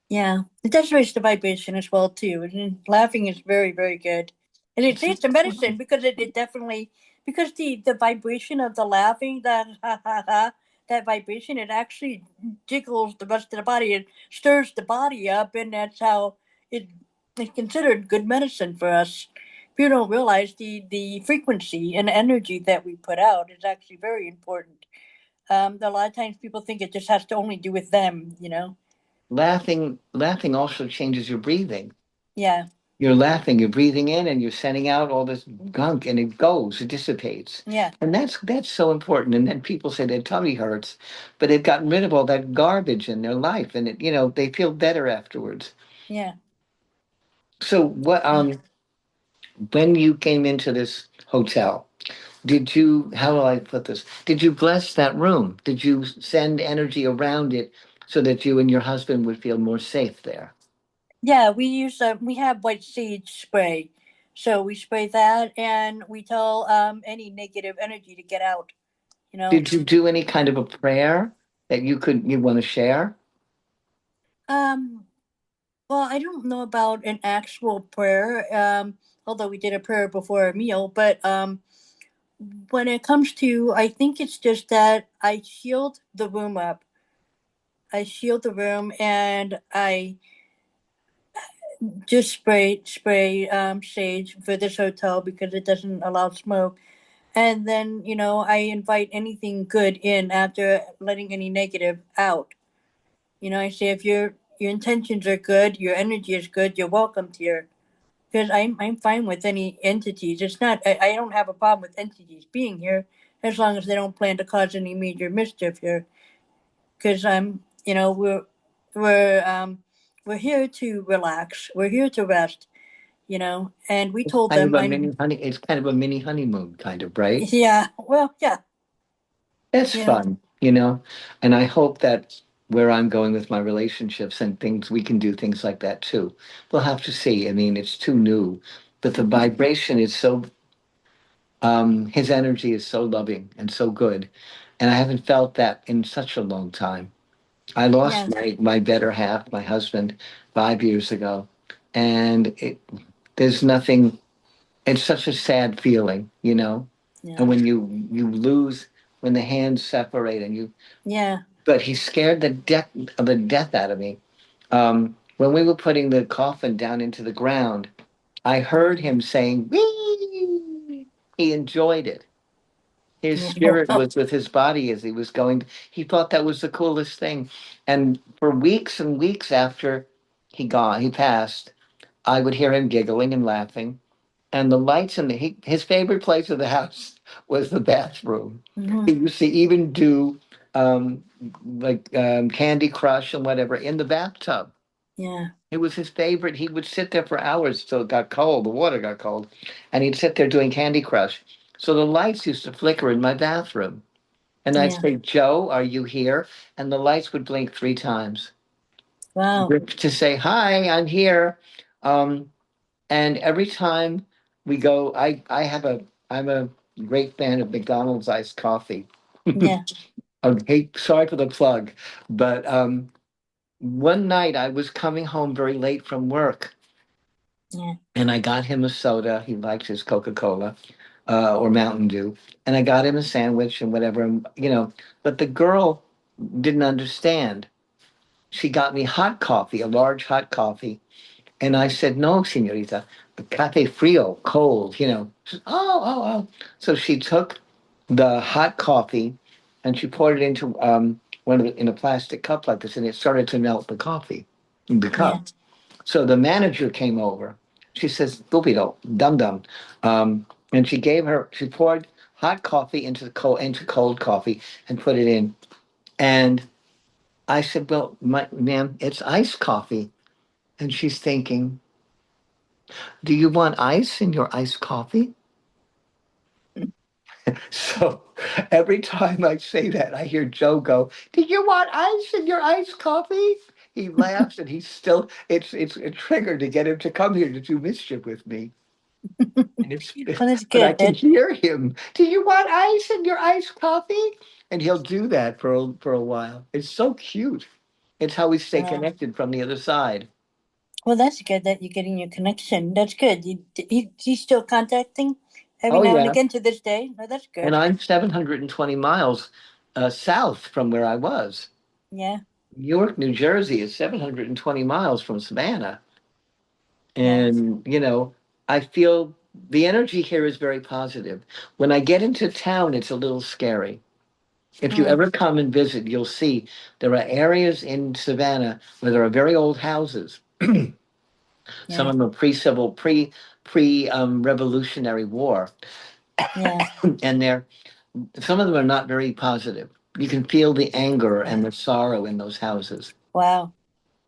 Yeah. It does raise the vibration as well too. And laughing is very, very good. And it's a medicine, because it definitely, because the vibration of the laughing, that ha ha ha, that vibration, it actually jiggles the rest of the body. It stirs the body up, and that's how it it's considered good medicine for us. People don't realize the frequency and energy that we put out is actually very important. A lot of times people think it just has to only do with them. Laughing also changes your breathing. Yeah. You're laughing, you're breathing in, and you're sending out all this gunk, and it dissipates. Yeah. And that's so important. And then people say their tummy hurts, but they've gotten rid of all that garbage in their life, and they feel better afterwards. Yeah. So what when you came into this hotel, did you, how do I put this? Did you bless that room? Did you send energy around it so that you and your husband would feel more safe there? Yeah, we have white sage spray. So we spray that, and we tell any negative energy to get out, you know. Did you do any kind of a prayer that you want to share? Um well, I don't know about an actual prayer, although we did a prayer before a meal, but when it comes to, I think it's just that I shield the room up. I shield the room, and I just spray sage for this hotel because it doesn't allow smoke. And then, I invite anything good in after letting any negative out. I say, if your intentions are good, your energy is good, you're welcomed here. Because I'm fine with any entities. It's not, I don't have a problem with entities being here. as long as they don't plan to cause any major mischief here. Because we're here to relax. We're here to rest. And we told Kind of them, a mini honey. It's kind of a mini honeymoon, kind of, right? yeah, well, yeah, That's you know, fun, and I hope that where I'm going with my relationships and things, we can do things like that too. We'll have to see. I mean, it's too new, but the vibration is so, his energy is so loving and so good. And I haven't felt that in such a long time. I lost yeah, my better half, my husband, 5 years ago. And there's nothing, it's such a sad feeling. yeah, And when you lose, when the hands separate and you, yeah, but he scared the death out of me. When we were putting the coffin down into the ground, I heard him saying, "Wee." He enjoyed it. His spirit yeah, was with his body as he was going. He thought that was the coolest thing. And for weeks and weeks after he passed, I would hear him giggling and laughing. And the lights in his favorite place of the house was the bathroom. He mhm, used to even do um, Candy Crush and whatever in the bathtub. yeah, It was his favorite. He would sit there for hours till it got cold. The water got cold, and he'd sit there doing Candy Crush. So the lights used to flicker in my bathroom, and I'd yeah. say, "Joe, are you here?" And the lights would blink 3 times Wow. to say, "Hi, I'm here." Um, and every time we go, I'm a great fan of McDonald's iced coffee. Yeah, Okay, sorry for the plug, but one night I was coming home very late from work, yeah, and I got him a soda. He likes his Coca-Cola or Mountain Dew, and I got him a sandwich and whatever. But the girl didn't understand. She got me hot coffee, a large hot coffee. And I said, "No, señorita, cafe frio, cold." She said, oh. So she took the hot coffee and she poured it into in a plastic cup like this, and it started to melt the coffee in the yeah, cup. So the manager came over. She says, "Stupido, dum dum," and she poured hot coffee into cold coffee and put it in. And I said, "Well, ma'am, it's iced coffee." And she's thinking, "Do you want ice in your iced coffee?" So every time I say that, I hear Joe go, "Do you want ice in your iced coffee?" He laughs, and it's a trigger to get him to come here to do mischief with me. And well, that's but I good. can hear him. "Do you want ice in your iced coffee?" And he'll do that for a while. It's so cute. It's how we stay Wow. connected from the other side. Well, that's good that you're getting your connection. That's good. He's still contacting every Oh now and yeah. again to this day. Oh, that's And good. I'm 720 miles south from where I was. Yeah, Newark, New Jersey is 720 miles from Savannah. yeah, And, I feel the energy here is very positive. When I get into town, it's a little scary. If you mm, ever come and visit, you'll see there are areas in Savannah where there are very old houses. Some yeah, of them are pre Revolutionary War, yeah. and some of them are not very positive. You can feel the anger and Wow. the sorrow in those houses. Wow.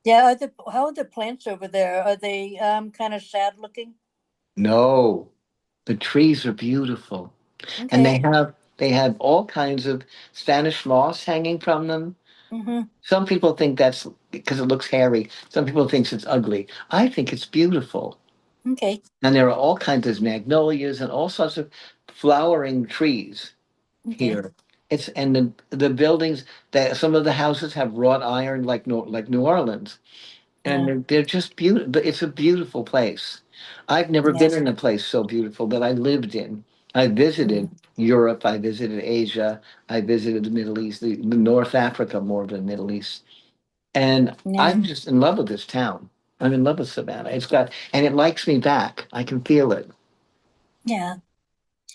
Yeah. How are the plants over there? Are they kind of sad looking? No, the trees are beautiful, and Okay. they have all kinds of Spanish moss hanging from them. Mm-hmm. Some people think that's because it looks hairy. Some people think it's ugly. I think it's beautiful. Okay. And there are all kinds of magnolias and all sorts of flowering trees Okay. here. It's and the buildings that some of the houses have wrought iron like New Orleans, and Yeah. they're just beautiful. It's a beautiful place. I've never Yeah. been in a place so beautiful that I lived in. I visited Mm, Europe. I visited Asia. I visited the Middle East, the North Africa more than Middle East, and yeah. I'm just in love with this town. I'm in love with Savannah. And it likes me back. I can feel it. Yeah.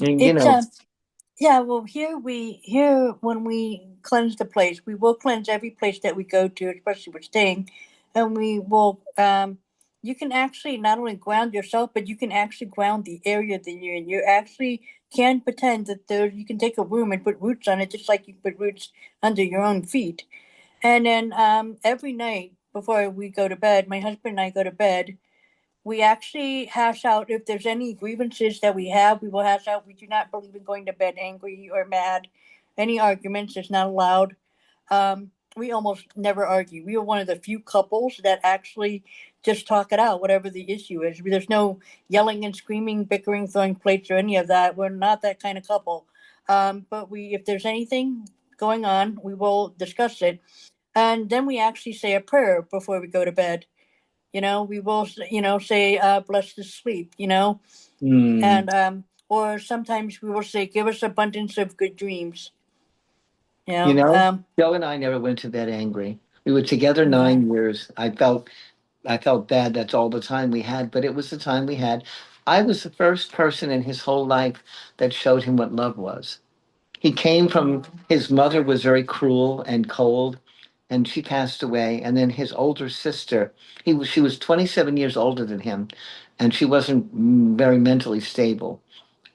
And It's Yeah, well, here when we cleanse the place, we will cleanse every place that we go to, especially we're staying, and we will. You can actually not only ground yourself, but you can actually ground the area that you're in. You're actually can't pretend that you can take a room and put roots on it just like you put roots under your own feet. And then every night before we go to bed, my husband and I go to bed, we actually hash out if there's any grievances that we have, we will hash out. We do not believe in going to bed angry or mad. Any arguments is not allowed. We almost never argue. We are one of the few couples that actually just talk it out, whatever the issue is. There's no yelling and screaming, bickering, throwing plates, or any of that. We're not that kind of couple. But if there's anything going on, we will discuss it, and then we actually say a prayer before we go to bed. We will, say, bless the sleep, Hmm. and or sometimes we will say, give us abundance of good dreams, you You know. know, Joe and I never went to bed angry. We were together Yeah. 9 years. I felt bad. That's all the time we had, but it was the time we had. I was the first person in his whole life that showed him what love was. He came from, Oh. his mother was very cruel and cold, and she passed away. And then his older sister, she was 27 years older than him, and she wasn't very mentally stable,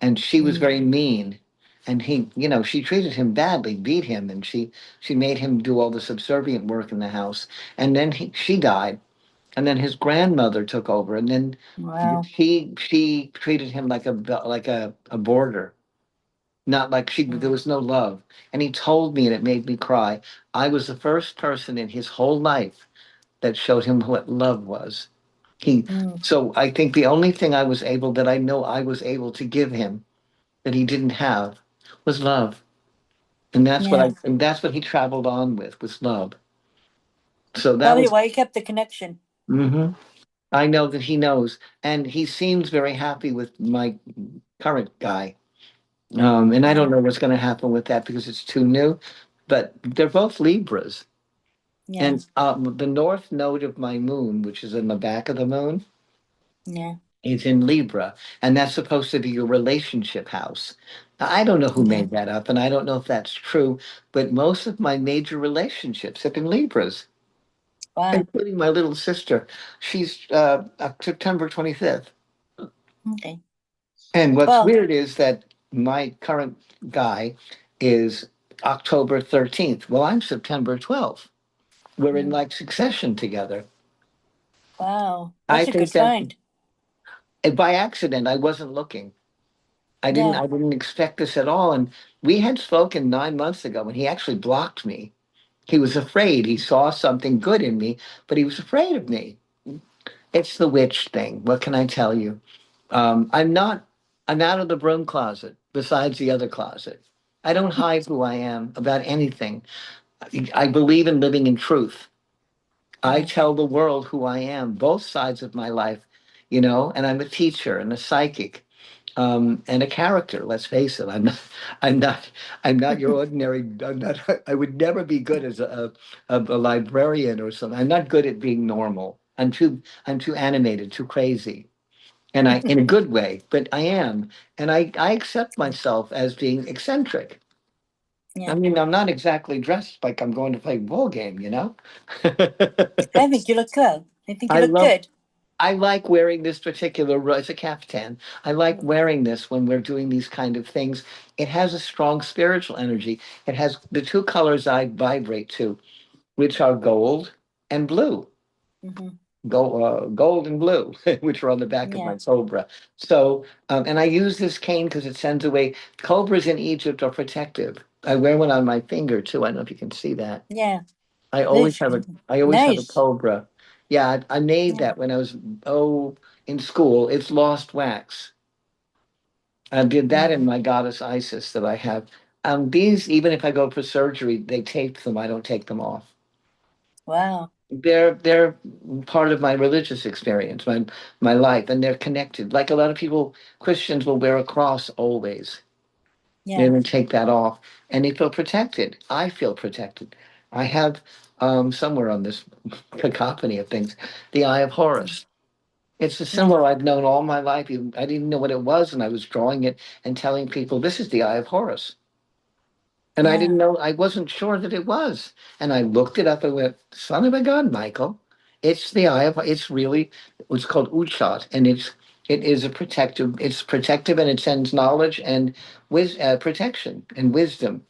and she was Mm. very mean. And she treated him badly, beat him, and she made him do all the subservient work in the house. And then she died, and then his grandmother took over, and then Wow. she treated him like a boarder, not like there Mm. was no love. And he told me, and it made me cry. I was the first person in his whole life that showed him what love was. He Mm. So I think the only thing I know I was able to give him that he didn't have was love. Yeah. And that's what he traveled on with, was love. So that Probably was. why you kept the connection. Mhm. I know that he knows, and he seems very happy with my current guy. And I don't Yeah. know what's going to happen with that because it's too new, but they're both Libras. Yeah. And the north node of my moon, which is in the back of the moon, Yeah. is in Libra. And that's supposed to be your relationship house. Now, I don't know who Yeah. made that up, and I don't know if that's true, but most of my major relationships have been Libras, Wow. including my little sister. She's September 25th. Okay. And what's Well. weird is that my current guy is October 13th. Well, I'm September 12th. We're in Mm. like succession together. Wow. I That's a think good that find. by accident, I wasn't looking. I didn't Yeah. I didn't expect this at all. And we had spoken 9 months ago, and he actually blocked me. He was afraid. He saw something good in me, but he was afraid of me. It's the witch thing. What can I tell you? I'm not, I'm out of the broom closet, besides the other closet. I don't hide who I am about anything. I believe in living in truth. I Yeah. tell the world who I am, both sides of my life, and I'm a teacher and a psychic, and a character. Let's face it. I'm not, I'm not your ordinary. I'm not. I would never be good as a librarian or something. I'm not good at being normal. I'm too animated, too crazy, and in a good way. But I am, and I accept myself as being eccentric. I Yeah. mean, I'm not exactly dressed like I'm going to play a ball game. I think you look good. I think you I look love good. I like wearing this particular, it's a caftan. I like wearing this when we're doing these kind of things. It has a strong spiritual energy. It has the two colors I vibrate to, which are gold and blue. Hmm. Gold and blue, which are on the back of Yeah. my cobra. So, and I use this cane because it sends away. Cobras in Egypt are protective. I wear one on my finger too. I don't know if you can see that. Yeah. I always This have a I always have a nice. cobra. Yeah, I made Yeah. that when I was in school. It's lost wax. I did that in Mm. my goddess Isis that I have. These, even if I go for surgery, they tape them. I don't take them off. Wow. They're part of my religious experience, my life, and they're connected. Like a lot of people, Christians will wear a cross always. They Yeah. don't take that off, and they feel protected. I feel protected. I have somewhere on this cacophony of things, the Eye of Horus. It's a Yeah. symbol I've known all my life. I didn't know what it was, and I was drawing it and telling people, this is the Eye of Horus. And I Yeah. didn't know, I wasn't sure that it was. And I looked it up and went, son of a gun, Michael. It's the Eye of, it's really, it's called Uchat, and It is a protective. It's protective, and it sends knowledge and protection and wisdom,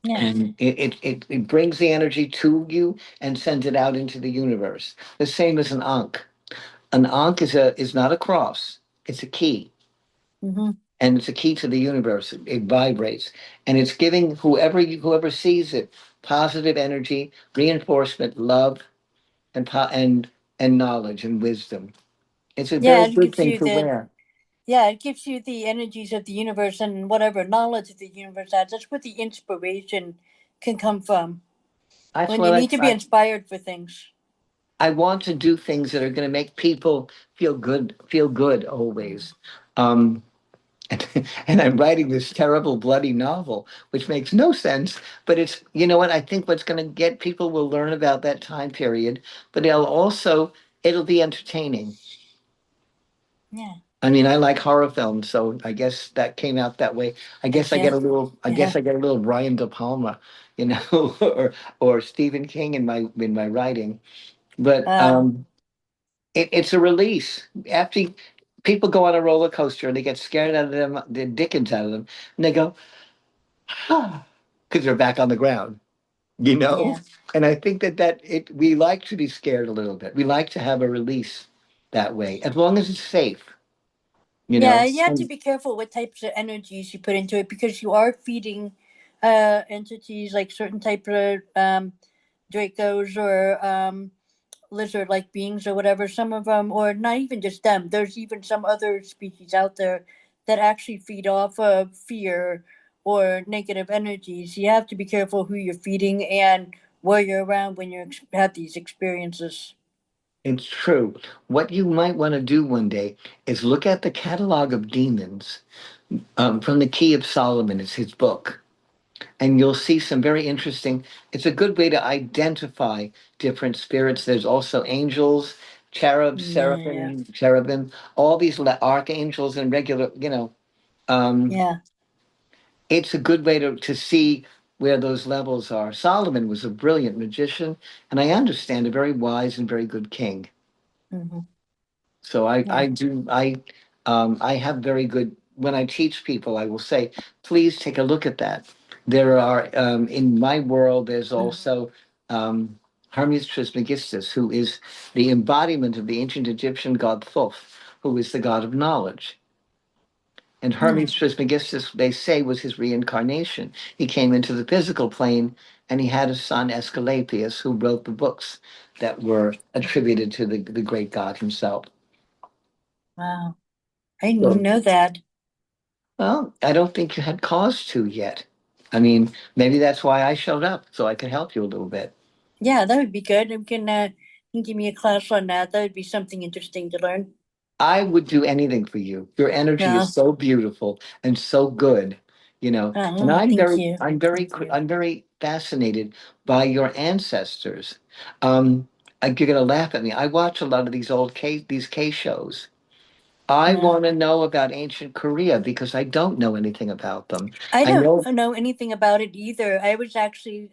Yeah. and it brings the energy to you and sends it out into the universe. The same as an ankh. An ankh is not a cross. It's a key, Mm-hmm. and it's a key to the universe. It vibrates, and it's giving whoever sees it positive energy, reinforcement, love, and knowledge and wisdom. It's a Yeah, very it good gives thing you to the wear. yeah, it gives you the energies of the universe and whatever knowledge the universe has. That's where the inspiration can come from. That's When you what need to be inspired for things. I want to do things that are going to make people feel good always. Um, and, and I'm writing this terrible bloody novel, which makes no sense, but it's, you know what, I think what's going to get people will learn about that time period, but it'll be entertaining. Yeah. I mean, I like horror films, so I guess that came out that way. Yeah. I Yeah. guess I get a little Brian De Palma, you know, or Stephen King in my writing. But Uh, it's a release. People go on a roller coaster and they get scared out of them, the dickens out of them, and they go, ah, because they're back on the ground, you know? yeah. And I think we like to be scared a little bit. We like to have a release that way, as long as it's safe, you Yeah, know? you have to And be careful what types of energies you put into it because you are feeding entities like certain type of Dracos or lizard like beings or whatever. Some of them, or not even just them, there's even some other species out there that actually feed off of fear or negative energies. You have to be careful who you're feeding and where you're around when you have these experiences. it's true. What you might want to do one day is look at the catalog of demons from the Key of Solomon. It's his book, and you'll see some very interesting. It's a good way to identify different spirits. There's also angels, cherubs, Yeah, cherubim, all these archangels and regular, um, yeah. it's a good way to see where those levels are. Solomon was a brilliant magician, and I understand a very wise and very good king. Hmm. So Yeah. I have very good, when I teach people, I will say, please take a look at that. There are, in my world, there's Mm. also um, Hermes Trismegistus, who is the embodiment of the ancient Egyptian god Thoth, who is the god of knowledge. And Yeah. Hermes Trismegistus, they say, was his reincarnation. He came into the physical plane and he had a son, Asclepius, who wrote the books that were attributed to the great god himself. Wow. I didn't So, know that. well, I don't think you had cause to yet. I mean, maybe that's why I showed up, so I could help you a little bit. Yeah, that would be good. You can give me a class on that. That would be something interesting to learn. I would do anything for you. Your energy is Yeah. so beautiful and so good, you know. And Oh, thank you. Thank you. I'm very fascinated by your ancestors. Um, you're gonna laugh at me. I watch a lot of these K shows. I Yeah. want to know about ancient Korea because I don't know anything about them. I I don't know know anything about it either. I was actually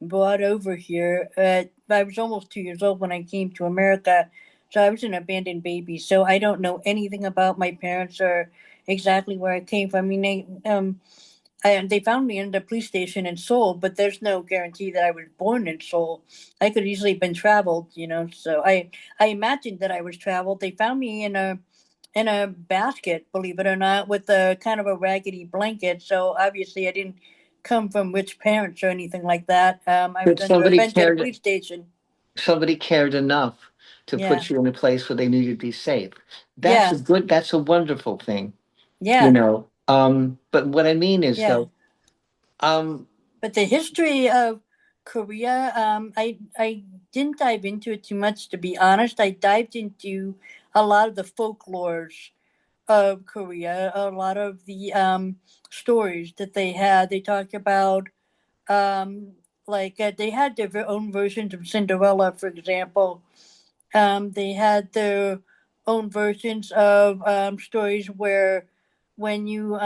brought over here. I was almost 2 years old when I came to America, so I was an abandoned baby. So I don't know anything about my parents or exactly where I came from. I mean, they found me in the police station in Seoul, but there's no guarantee that I was born in Seoul. I could easily have been traveled. So I imagined that I was traveled. They found me in a basket, believe it or not, with a kind of a raggedy blanket. So obviously, I didn't come from rich parents or anything like that. I was that under a bench at a police station. somebody cared enough to Yeah, put you in a place where they knew you'd be safe. yeah, That's a wonderful thing, you yeah, know. But what I mean is yeah. though, um, But the history of Korea, I didn't dive into it too much, to be honest. I dived into a lot of the folklores of Korea, a lot of the stories that they had. They talk about they had their own versions of Cinderella, for example. They had their own versions of stories where when you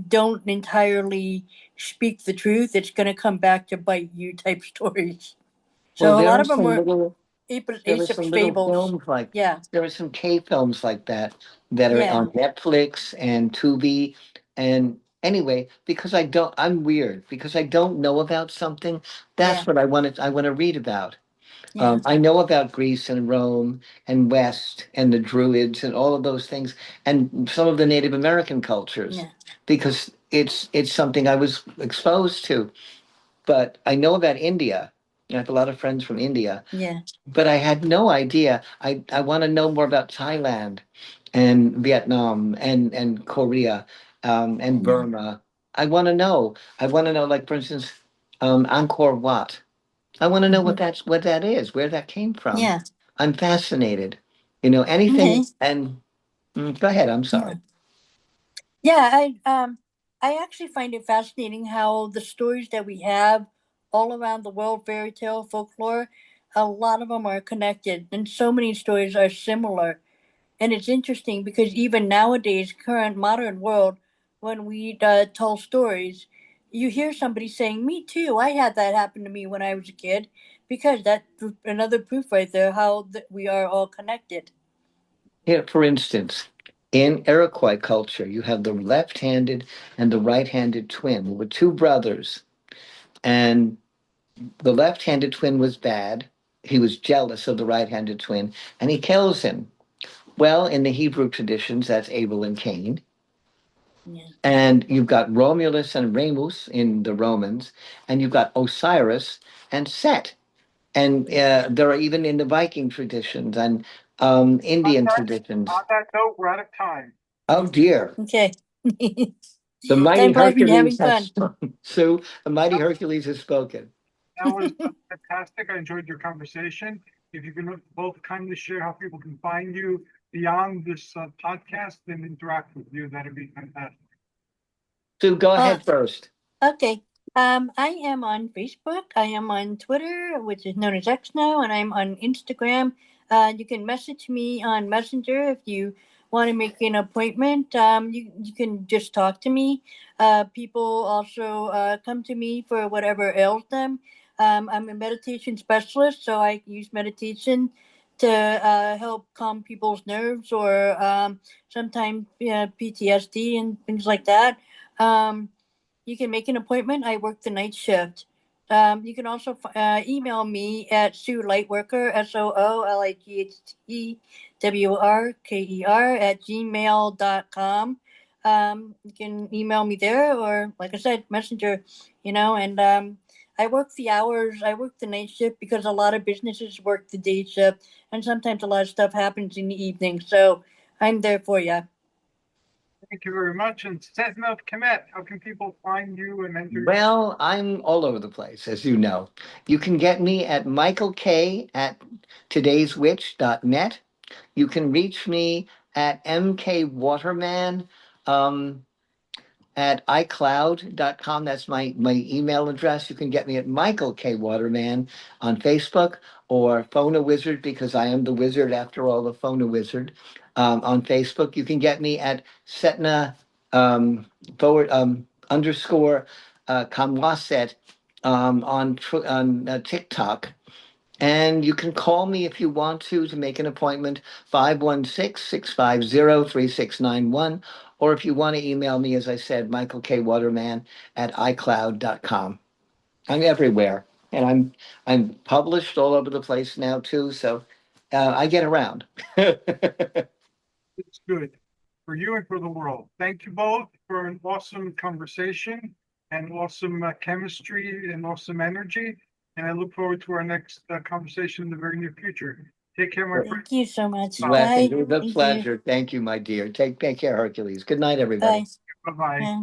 don't entirely speak the truth, it's going to come back to bite you type stories. well, So a lot of them were, There were some Aesop's little fables. films like Yeah, there were some K films like that that are yeah, on Netflix and Tubi. And anyway, because I'm weird because I don't know about something. yeah, That's what I want to read about. yeah, I know about Greece and Rome and West and the Druids and all of those things and some of the Native American cultures yeah, because it's something I was exposed to. But I know about India. I have a lot of friends from India, yeah, but I had no idea. I want to know more about Thailand and Vietnam and Korea and yeah, Burma. I want to know. I want to know, like for instance, Angkor Wat. I want to know mhm, what that is, where that came from. yeah. I'm fascinated. You know, anything Okay. and go ahead, I'm sorry. Yeah. Yeah, I actually find it fascinating how the stories that we have all around the world, fairy tale, folklore, a lot of them are connected, and so many stories are similar. And it's interesting because even nowadays, current modern world, when we tell stories, you hear somebody saying, "Me too. I had that happen to me when I was a kid," because that's another proof right there how we are all connected. Here, for instance, in Iroquois culture, you have the left-handed and the right-handed twin. There were two brothers, and the left-handed twin was bad. He was jealous of the right-handed twin, and he kills him. Well, in the Hebrew traditions, that's Abel and Cain. Yeah, And you've got Romulus and Remus in the Romans, and you've got Osiris and Set. And there are even in the Viking traditions and On Indian that, traditions. on that note, we're out of time. Oh dear. okay. The mighty I'm glad you're Hercules having has fun. spoken. Sue, the mighty Hercules has spoken. That was fantastic. I enjoyed your conversation. If you can both kindly share how people can find you beyond this podcast and interact with you, that'd be fantastic. Sue, go Uh, ahead first. okay. I am on Facebook. I am on Twitter, which is known as X now, and I'm on Instagram. You can message me on Messenger if you want to make an appointment. You can just talk to me. People also come to me for whatever ails them. I'm a meditation specialist, so I use meditation to help calm people's nerves or sometimes PTSD and things like that. You can make an appointment. I work the night shift. You can also email me at Sue Lightworker, SOOLIGHTWRKER at gmail.com. You can email me there or, like I said, Messenger, and I work the hours. I work the night shift because a lot of businesses work the day shift, and sometimes a lot of stuff happens in the evening. So I'm there for you. Thank you very much. And Setna Kemet, how can people find you and enter your Well, I'm all over the place, as you know. You can get me at Michael K at todayswitch.net. You can reach me at MK Waterman. Um, at iCloud.com. That's my email address. You can get me at Michael K. Waterman on Facebook or Phone a Wizard because I am the wizard after all, the Phone a Wizard on Facebook. You can get me at Setna forward underscore Kamwaset on TikTok. And you can call me if you want to make an appointment, 516-650-3691. Or if you want to email me, as I said, Michael K. Waterman at iCloud.com. I'm everywhere. And I'm published all over the place now too, so I get around. It's good for you and for the world. Thank you both for an awesome conversation and awesome chemistry and awesome energy. And I look forward to our next conversation in the very near future. Take care, my friend. Thank you so much. Bye Blessings. Bye. It was a Thank you. pleasure. Thank you, my dear. Take care, Hercules. Good night, everybody. Bye. bye. Yeah.